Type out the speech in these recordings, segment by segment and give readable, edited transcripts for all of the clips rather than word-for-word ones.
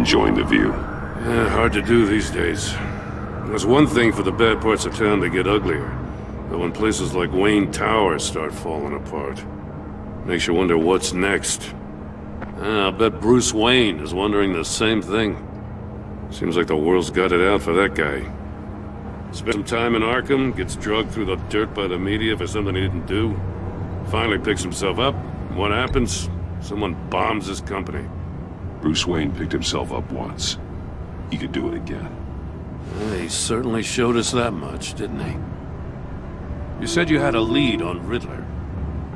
Enjoying the view? Yeah, hard to do these days. There's one thing for the bad parts of town to get uglier, but when places like Wayne Tower start falling apart, makes you wonder what's next. I'll bet Bruce Wayne is wondering the same thing. Seems like the world's got it out for that guy. Spent some time in Arkham, gets drugged through the dirt by the media for something he didn't do. Finally picks himself up. What happens? Someone bombs his company. Bruce Wayne picked himself up once. He could do it again. He certainly showed us that much, didn't he? You said you had a lead on Riddler.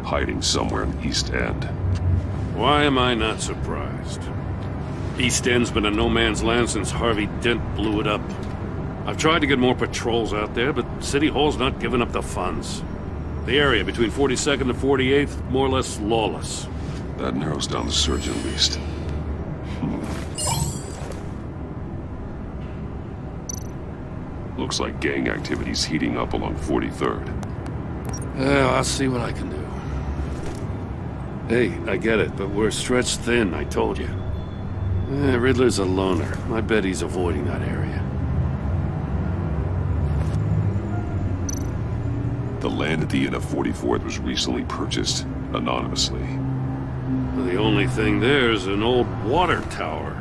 Hiding somewhere in the East End. Why am I not surprised? East End's been a no-man's land since Harvey Dent blew it up. I've tried to get more patrols out there, but City Hall's not giving up the funds. The area between 42nd and 48th, more or less lawless. That narrows down the search at least. Looks like gang activity's heating up along 43rd. Well, I'll see what I can do. Hey, I get it, but we're stretched thin, I told you. Riddler's a loner. I bet he's avoiding that area. The land at the end of 44th was recently purchased, anonymously. The only thing there is an old water tower.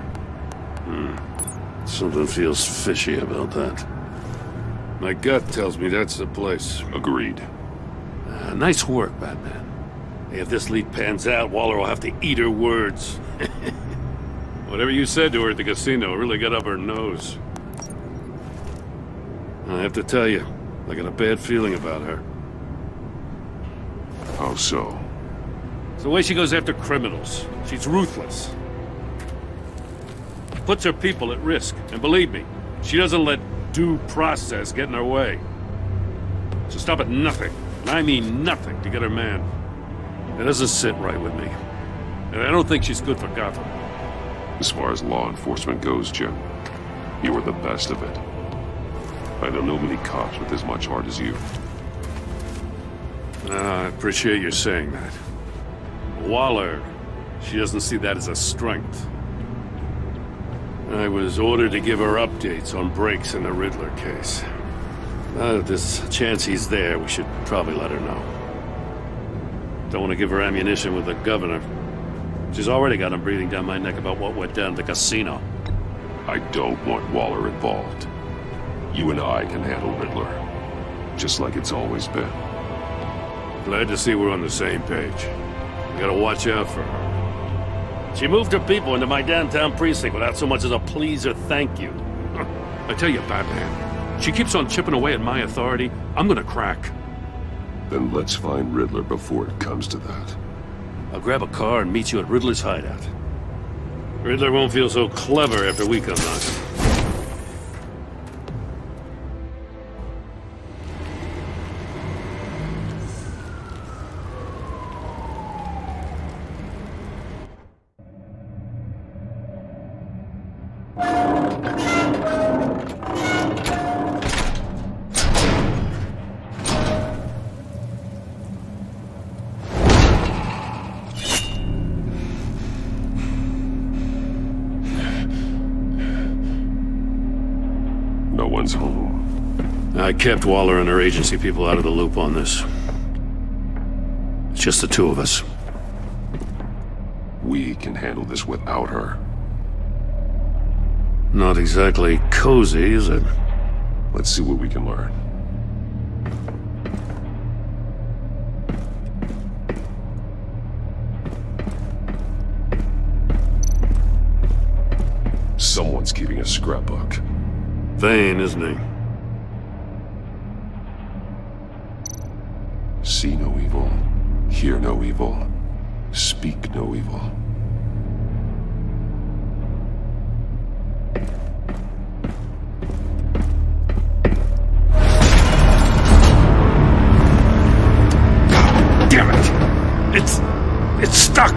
Something feels fishy about that. My gut tells me that's the place. Agreed. Nice work, Batman. If this lead pans out, Waller will have to eat her words. Whatever you said to her at the casino really got up her nose. I have to tell you, I got a bad feeling about her. How so? It's the way she goes after criminals. She's ruthless. Puts her people at risk. And believe me, she doesn't let due process get in her way. She'll stop at nothing, and I mean nothing, to get her man. It doesn't sit right with me. And I don't think she's good for Gotham. As far as law enforcement goes, Jim, you are the best of it. I don't know many cops with as much heart as you. I appreciate you saying that. Waller, she doesn't see that as a strength. I was ordered to give her updates on breaks in the Riddler case. If there's a chance he's there, we should probably let her know. Don't want to give her ammunition with the governor. She's already got him breathing down my neck about what went down at the casino. I don't want Waller involved. You and I can handle Riddler, just like it's always been. Glad to see we're on the same page. We gotta watch out for her. She moved her people into my downtown precinct without so much as a please or thank you. I tell you, Batman, she keeps on chipping away at my authority. I'm gonna crack. Then let's find Riddler before it comes to that. I'll grab a car and meet you at Riddler's hideout. Riddler won't feel so clever after we come knocking. No one's home. I kept Waller and her agency people out of the loop on this. It's just the two of us. We can handle this without her. Not exactly cozy, is it? Let's see what we can learn. Someone's keeping a scrapbook. Vain, isn't he? See no evil, hear no evil, speak no evil. Damn it! It's stuck!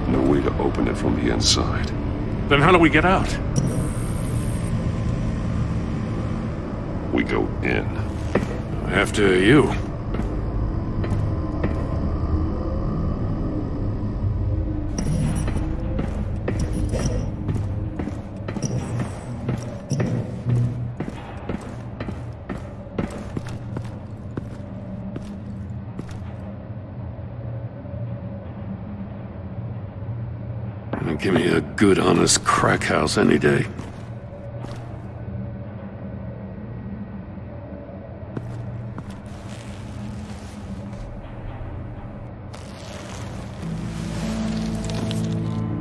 No way to open it from the inside. Then how do we get out? We go in. After you. Give me a good, honest crack house any day.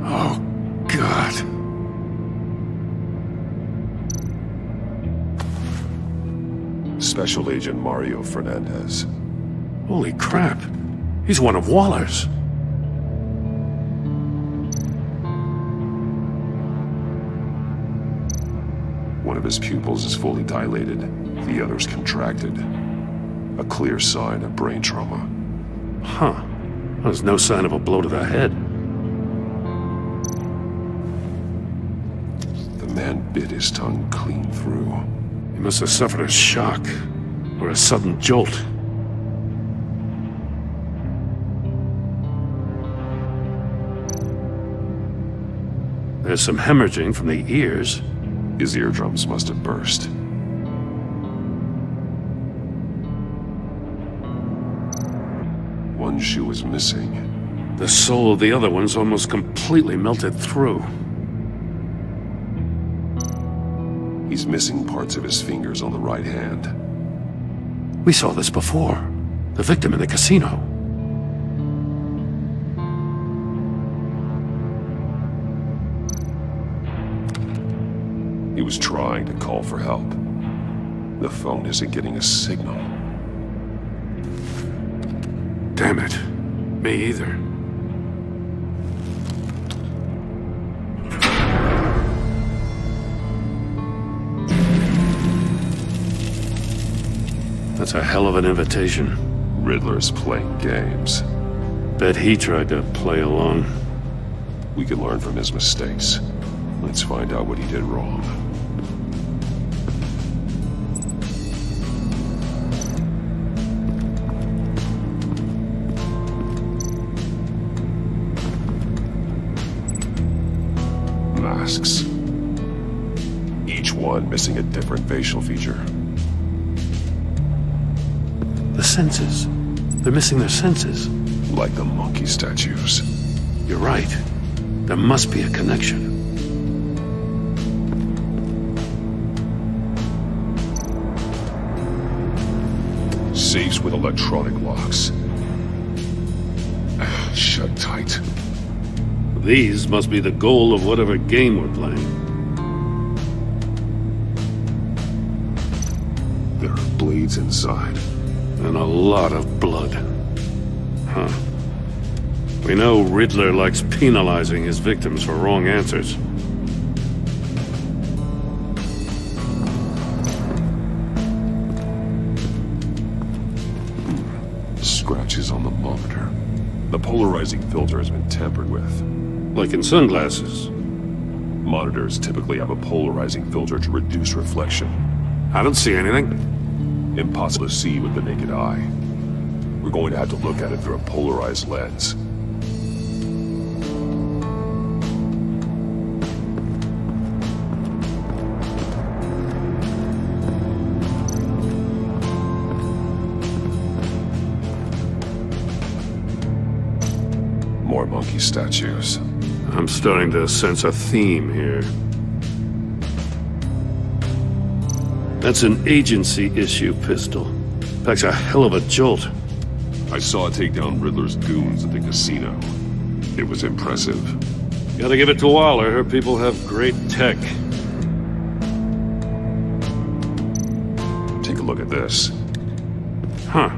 Oh, God. Special Agent Mario Fernandez. Holy crap. He's one of Waller's. One of his pupils is fully dilated, the other's contracted. A clear sign of brain trauma. Huh. There's no sign of a blow to the head. The man bit his tongue clean through. He must have suffered a shock, or a sudden jolt. There's some hemorrhaging from the ears. His eardrums must have burst. One shoe is missing. The sole of the other one's almost completely melted through. He's missing parts of his fingers on the right hand. We saw this before. The victim in the casino. He was trying to call for help. The phone isn't getting a signal. Damn it. Me either. That's a hell of an invitation. Riddler's playing games. Bet he tried to play along. We can learn from his mistakes. Let's find out what he did wrong. Masks. Each one missing a different facial feature. The senses. They're missing their senses. Like the monkey statues. You're right. There must be a connection. Safes with electronic locks. Shut tight. These must be the goal of whatever game we're playing. There are blades inside. And a lot of blood. Huh. We know Riddler likes penalizing his victims for wrong answers. Scratches on the monitor. The polarizing filter has been tampered with. Like in sunglasses. Monitors typically have a polarizing filter to reduce reflection. I don't see anything. Impossible to see with the naked eye. We're going to have to look at it through a polarized lens. More monkey statues. I'm starting to sense a theme here. That's an agency-issue pistol. Packs a hell of a jolt. I saw it take down Riddler's goons at the casino. It was impressive. Gotta give it to Waller. Her people have great tech. Take a look at this. Huh.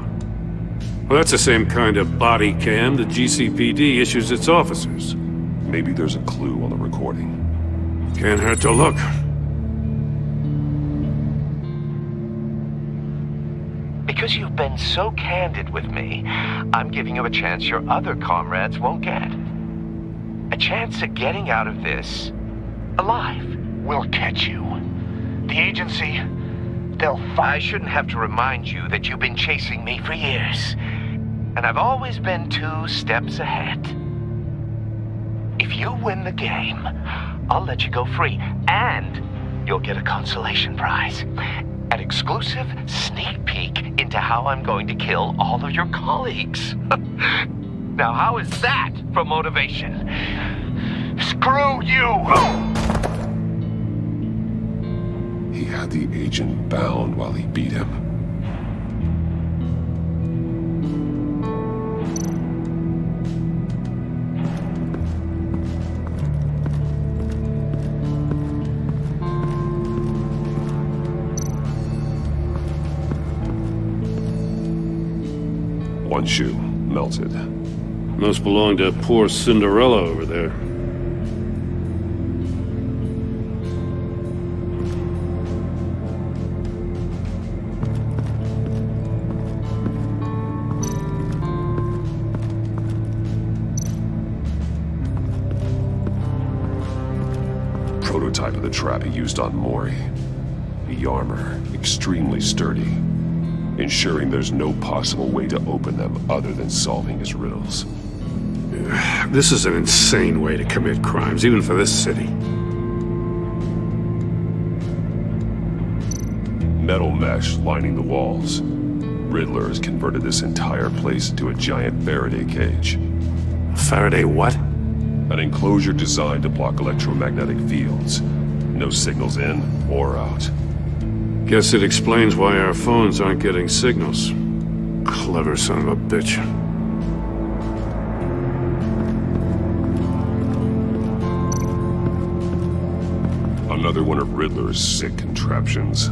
Well, that's the same kind of body cam the GCPD issues its officers. Maybe there's a clue on the recording. Can't hurt to look. Because you've been so candid with me, I'm giving you a chance your other comrades won't get. A chance at getting out of this alive. We'll catch you. The agency, they'll I shouldn't have to remind you that you've been chasing me for years. And I've always been 2 steps ahead. If you win the game, I'll let you go free. And you'll get a consolation prize. An exclusive sneak peek into how I'm going to kill all of your colleagues. Now, how is that for motivation? Screw you! He had the agent bound while he beat him. One shoe, melted. Must belong to poor Cinderella over there. Prototype of the trap he used on Mori. The armor, extremely sturdy, ensuring there's no possible way to open them other than solving his riddles. This is an insane way to commit crimes, even for this city. Metal mesh lining the walls. Riddler has converted this entire place into a giant Faraday cage. Faraday what? An enclosure designed to block electromagnetic fields. No signals in or out. Guess it explains why our phones aren't getting signals. Clever son of a bitch. Another one of Riddler's sick contraptions.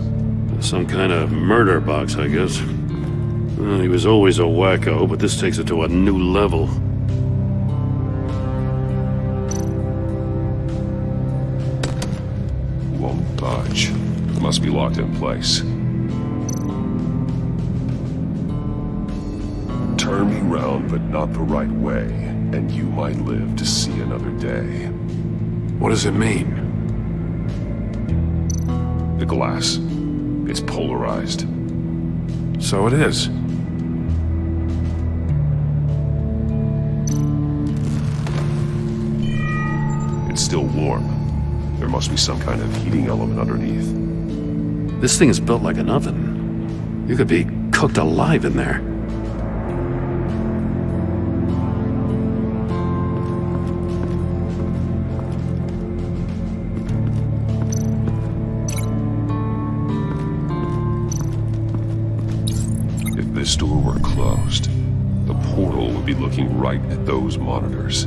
Some kind of murder box, I guess. Well, he was always a wacko, but this takes it to a new level. Won't budge. Must be locked in place. Turn me round, but not the right way, and you might live to see another day. What does it mean? The glass. It's polarized. So it is. It's still warm. There must be some kind of heating element underneath. This thing is built like an oven. You could be cooked alive in there. If this door were closed, the portal would be looking right at those monitors.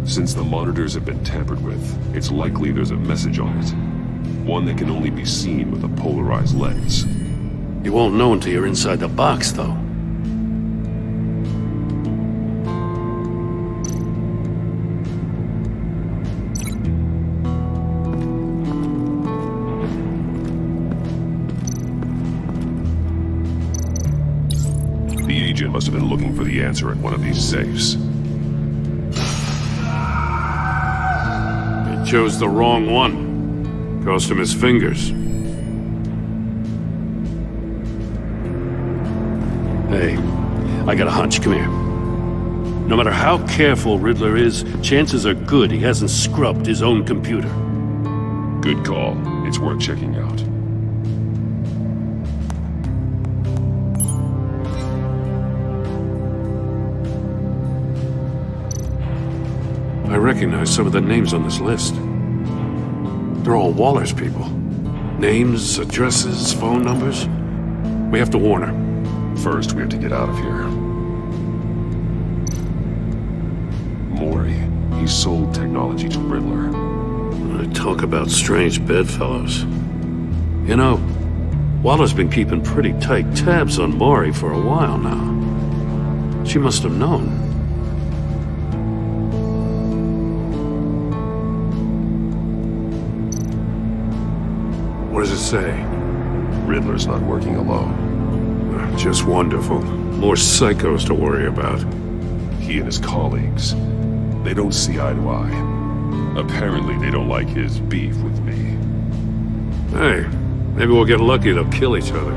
Since the monitors have been tampered with, it's likely there's a message on it. One that can only be seen with a polarized lens. You won't know until you're inside the box, though. The agent must have been looking for the answer at one of these safes. He chose the wrong one. Cost him his fingers. Hey, I got a hunch. Come here. No matter how careful Riddler is, chances are good he hasn't scrubbed his own computer. Good call. It's worth checking out. I recognize some of the names on this list. They're all Waller's people. Names, addresses, phone numbers. We have to warn her. First, we have to get out of here. Mori, he sold technology to Riddler. I talk about strange bedfellows. You know, Waller's been keeping pretty tight tabs on Mori for a while now. She must have known. What does it say? Riddler's not working alone. Just wonderful. More psychos to worry about. He and his colleagues, they don't see eye to eye. Apparently, they don't like his beef with me. Hey, maybe we'll get lucky they'll kill each other.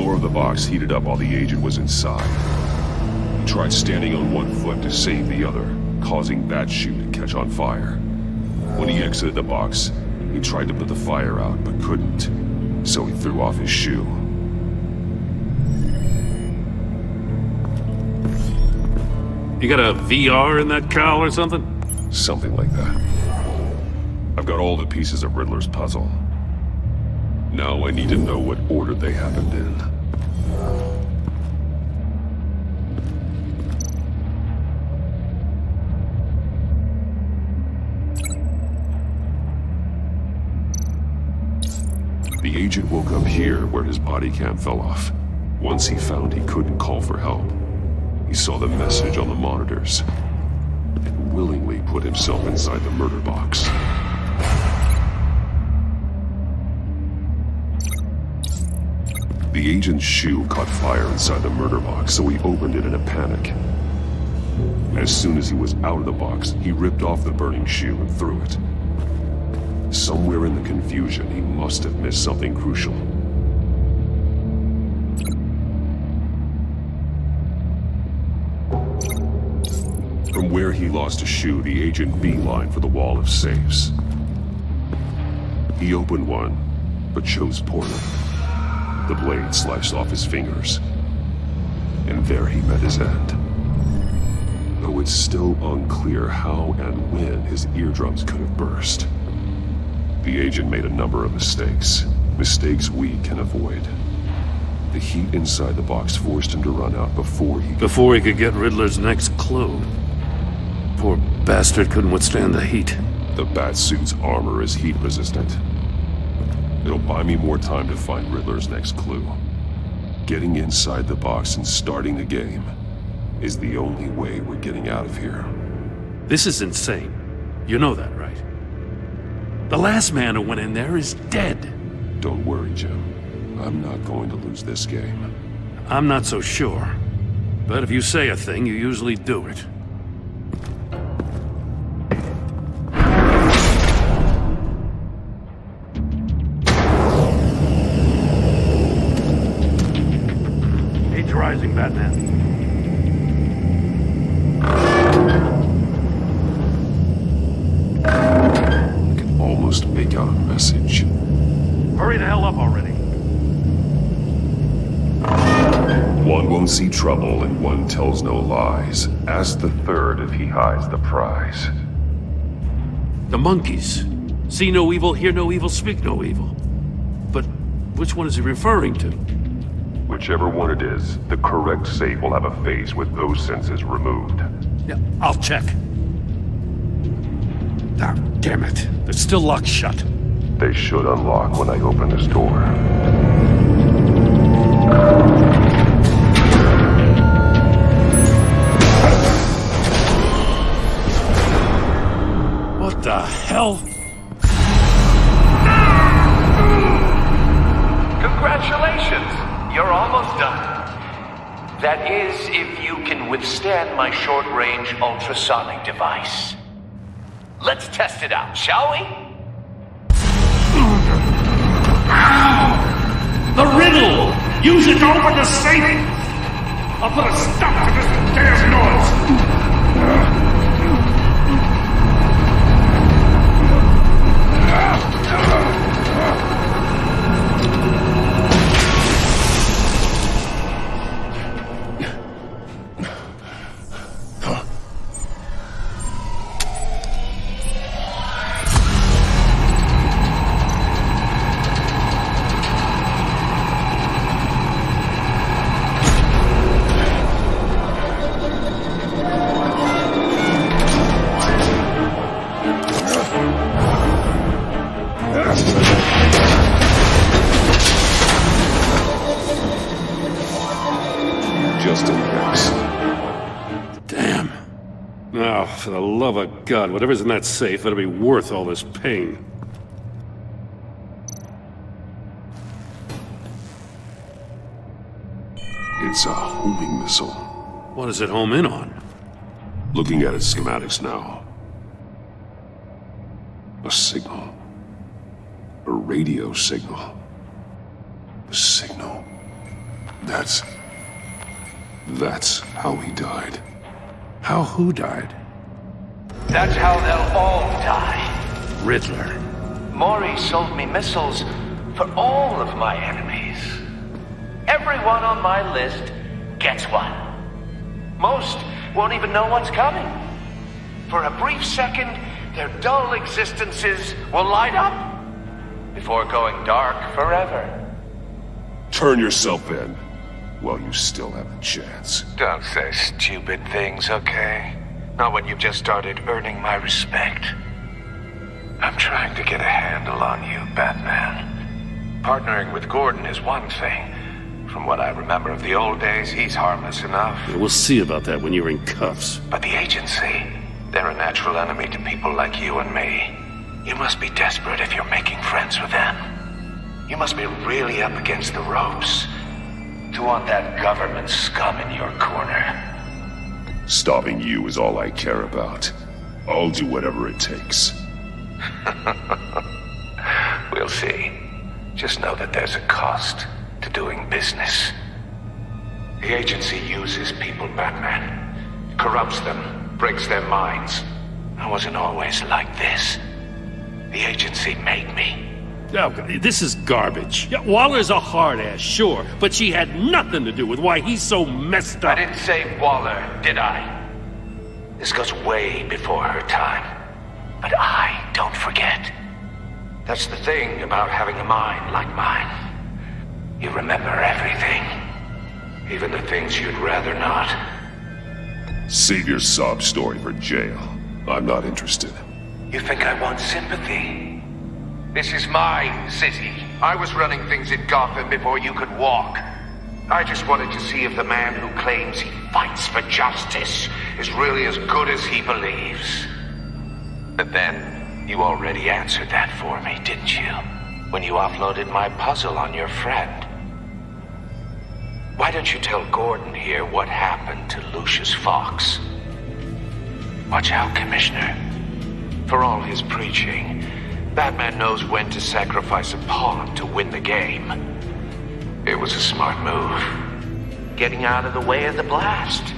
door of the box heated up while the agent was inside. He tried standing on one foot to save the other, causing that shoe to catch on fire. When he exited the box, he tried to put the fire out, but couldn't, so he threw off his shoe. You got a VR in that cowl or something? Something like that. I've got all the pieces of Riddler's puzzle. Now I need to know what order they happened in. The agent woke up here where his body cam fell off. Once he found he couldn't call for help, he saw the message on the monitors and willingly put himself inside the murder box. The agent's shoe caught fire inside the murder box, so he opened it in a panic. As soon as he was out of the box, he ripped off the burning shoe and threw it. Somewhere in the confusion, he must have missed something crucial. From where he lost a shoe, the agent beelined for the wall of safes. He opened one, but chose poorly. The blade sliced off his fingers, and there he met his end. Though it's still unclear how and when his eardrums could have burst. The agent made a number of mistakes we can avoid. The heat inside the box forced him to run out before he could get Riddler's next clue. Poor bastard couldn't withstand the heat. The Batsuit's armor is heat resistant. It'll buy me more time to find Riddler's next clue. Getting inside the box and starting the game is the only way we're getting out of here. This is insane. You know that, right? The last man who went in there is dead. Don't worry, Jim. I'm not going to lose this game. I'm not so sure. But if you say a thing, you usually do it. Age rising, Batman. Almost make out a message. Hurry the hell up already. One won't see trouble and one tells no lies. Ask the third if he hides the prize. The monkeys. See no evil, hear no evil, speak no evil. But which one is he referring to? Whichever one it is, the correct safe will have a face with those senses removed. Yeah, I'll check. Ah, damn it. They're still locked shut. They should unlock when I open this door. What the hell? Congratulations! You're almost done. That is, if you can withstand my short-range ultrasonic device. Let's test it out, shall we? The riddle! Use it to open the safe! I'll put a stop to this damn noise! Just in case. Damn. Oh, for the love of God, whatever's in that safe, it'll be worth all this pain. It's a homing missile. What does it home in on? Looking at its schematics now. A signal. A radio signal. A signal That's how he died. How who died? That's how they'll all die. Riddler. Maury sold me missiles for all of my enemies. Everyone on my list gets one. Most won't even know what's coming. For a brief second, their dull existences will light up before going dark forever. Turn yourself in while you still have a chance. Don't say stupid things, okay? Not when you've just started earning my respect. I'm trying to get a handle on you, Batman. Partnering with Gordon is one thing. From what I remember of the old days, he's harmless enough. We'll see about that when you're in cuffs. But the agency, they're a natural enemy to people like you and me. You must be desperate if you're making friends with them. You must be really up against the ropes to want that government scum in your corner. Stopping you is all I care about. I'll do whatever it takes. We'll see. Just know that there's a cost to doing business. The agency uses people, Batman. Corrupts them, breaks their minds. I wasn't always like this. The agency made me. Oh, this is garbage. Yeah, Waller's a hard ass, sure, but she had nothing to do with why he's so messed I up. didn't say Waller, did I? This goes way before her time. But I don't forget. That's the thing about having a mind like mine. You remember everything. Even the things you'd rather not. Save your sob story for jail. I'm not interested. You think I want sympathy? This is my city. I was running things in Gotham before you could walk. I just wanted to see if the man who claims he fights for justice is really as good as he believes. But then, you already answered that for me, didn't you? When you offloaded my puzzle on your friend. Why don't you tell Gordon here what happened to Lucius Fox? Watch out, Commissioner. For all his preaching, Batman knows when to sacrifice a pawn to win the game. It was a smart move. Getting out of the way of the blast.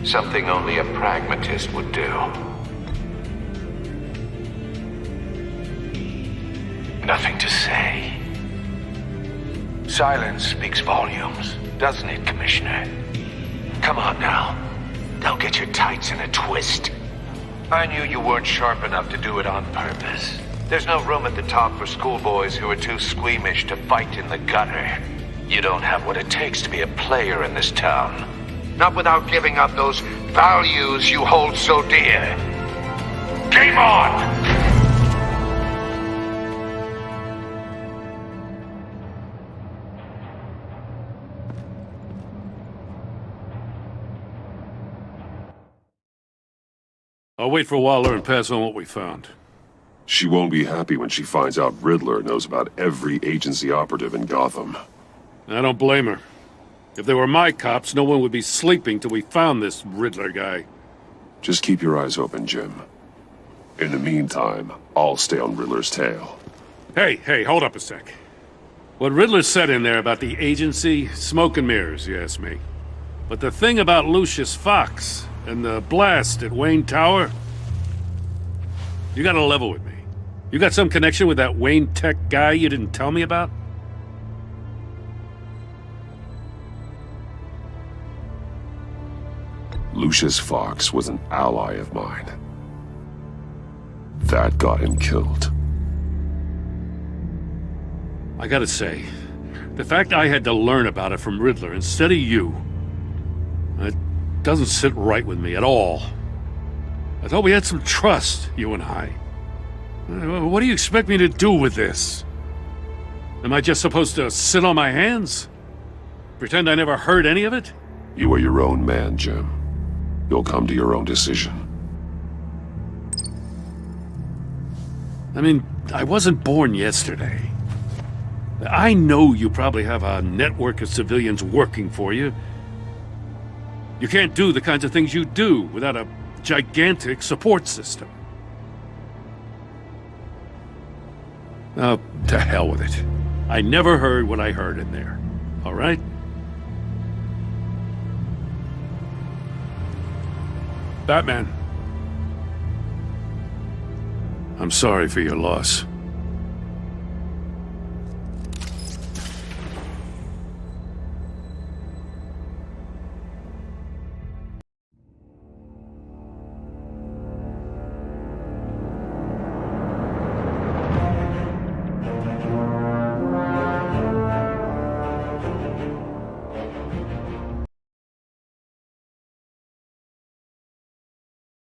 Something only a pragmatist would do. Nothing to say. Silence speaks volumes, doesn't it, Commissioner? Come on now. Don't get your tights in a twist. I knew you weren't sharp enough to do it on purpose. There's no room at the top for schoolboys who are too squeamish to fight in the gutter. You don't have what it takes to be a player in this town. Not without giving up those values you hold so dear. Game on! I'll wait for Waller and pass on what we found. She won't be happy when she finds out Riddler knows about every agency operative in Gotham. I don't blame her. If they were my cops, no one would be sleeping till we found this Riddler guy. Just keep your eyes open, Jim. In the meantime, I'll stay on Riddler's tail. Hey, hold up a sec. What Riddler said in there about the agency, smoke and mirrors, you ask me. But the thing about Lucius Fox and the blast at Wayne Tower, you gotta level with me. You got some connection with that Wayne Tech guy you didn't tell me about? Lucius Fox was an ally of mine. That got him killed. I gotta say, the fact I had to learn about it from Riddler instead of you, it doesn't sit right with me at all. I thought we had some trust, you and I. What do you expect me to do with this? Am I just supposed to sit on my hands? Pretend I never heard any of it? You are your own man, Jim. You'll come to your own decision. I mean, I wasn't born yesterday. I know you probably have a network of civilians working for you. You can't do the kinds of things you do without a gigantic support system. Oh, to hell with it. I never heard what I heard in there. All right? Batman. I'm sorry for your loss.